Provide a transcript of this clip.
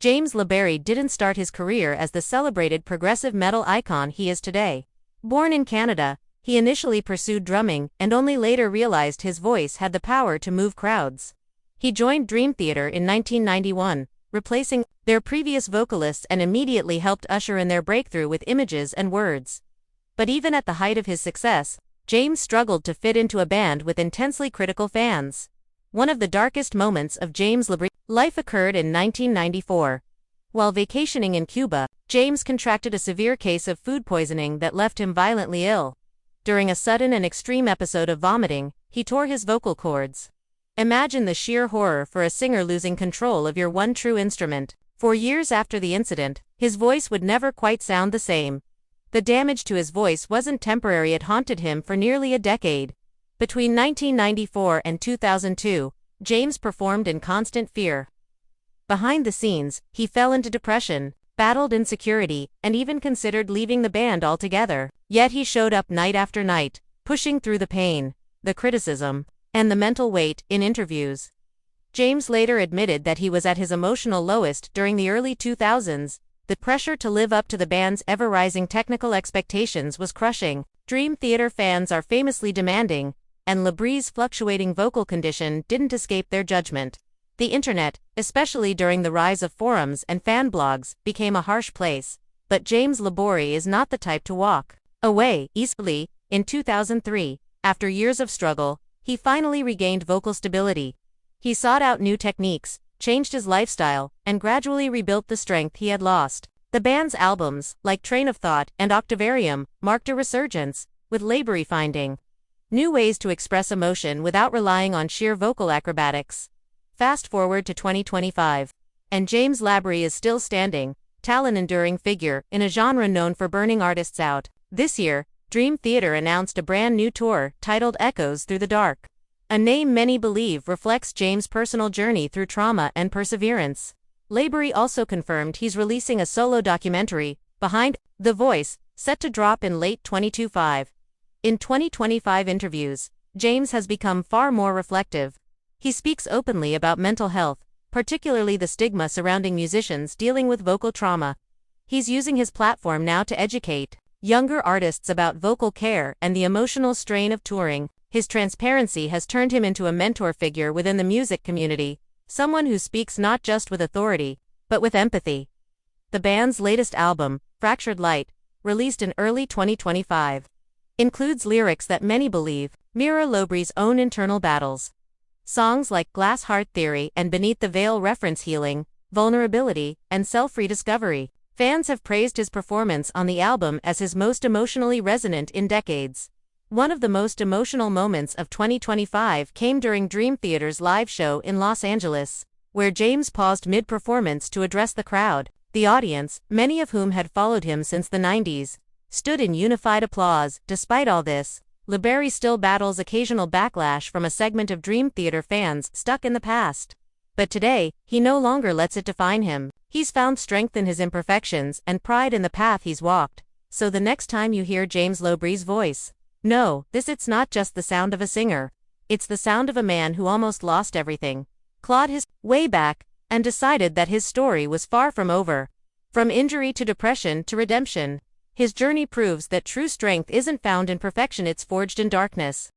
James LaBrie didn't start his career as the celebrated progressive metal icon he is today. Born in Canada, he initially pursued drumming and only later realized his voice had the power to move crowds. He joined Dream Theater in 1991, replacing their previous vocalists, and immediately helped usher in their breakthrough with Images and Words. But even at the height of his success, James struggled to fit into a band with intensely critical fans. One of the darkest moments of James LaBrie's life occurred in 1994. While vacationing in Cuba, James contracted a severe case of food poisoning that left him violently ill. During a sudden and extreme episode of vomiting, he tore his vocal cords. Imagine the sheer horror for a singer losing control of your one true instrument. For years after the incident, his voice would never quite sound the same. The damage to his voice wasn't temporary, it haunted him for nearly a decade. Between 1994 and 2002, James performed in constant fear. Behind the scenes, he fell into depression, battled insecurity, and even considered leaving the band altogether. Yet he showed up night after night, pushing through the pain, the criticism, and the mental weight in interviews. James later admitted that he was at his emotional lowest during the early 2000s. The pressure to live up to the band's ever-rising technical expectations was crushing. Dream Theater fans are famously demanding, and LaBrie's fluctuating vocal condition didn't escape their judgment. The internet, especially during the rise of forums and fan blogs, became a harsh place. But James LaBrie is not the type to walk away easily. In 2003, after years of struggle, he finally regained vocal stability. He sought out new techniques, changed his lifestyle, and gradually rebuilt the strength he had lost. The band's albums, like Train of Thought and Octavarium, marked a resurgence, with LaBrie finding new ways to express emotion without relying on sheer vocal acrobatics. Fast forward to 2025, and James LaBrie is still standing, tall and enduring figure in a genre known for burning artists out. This year, Dream Theater announced a brand new tour titled Echoes Through the Dark, a name many believe reflects James' personal journey through trauma and perseverance. LaBrie also confirmed he's releasing a solo documentary, Behind the Voice, set to drop in late 2025. In 2025 interviews, James has become far more reflective. He speaks openly about mental health, particularly the stigma surrounding musicians dealing with vocal trauma. He's using his platform now to educate younger artists about vocal care and the emotional strain of touring. His transparency has turned him into a mentor figure within the music community, someone who speaks not just with authority, but with empathy. The band's latest album, Fractured Light, released in early 2025, includes lyrics that many believe mirror LaBrie's own internal battles. Songs like Glass Heart Theory and Beneath the Veil reference healing, vulnerability, and self-rediscovery. Fans have praised his performance on the album as his most emotionally resonant in decades. One of the most emotional moments of 2025 came during Dream Theater's live show in Los Angeles, where James paused mid-performance to address the crowd. The audience, many of whom had followed him since the 90s, stood in unified applause. Despite all this, LaBrie still battles occasional backlash from a segment of Dream Theater fans stuck in the past. But today, he no longer lets it define him. He's found strength in his imperfections and pride in the path he's walked. So the next time you hear James LaBrie's voice, know it's not just the sound of a singer. It's the sound of a man who almost lost everything, clawed his way back, and decided that his story was far from over. From injury to depression to redemption, his journey proves that true strength isn't found in perfection, it's forged in darkness.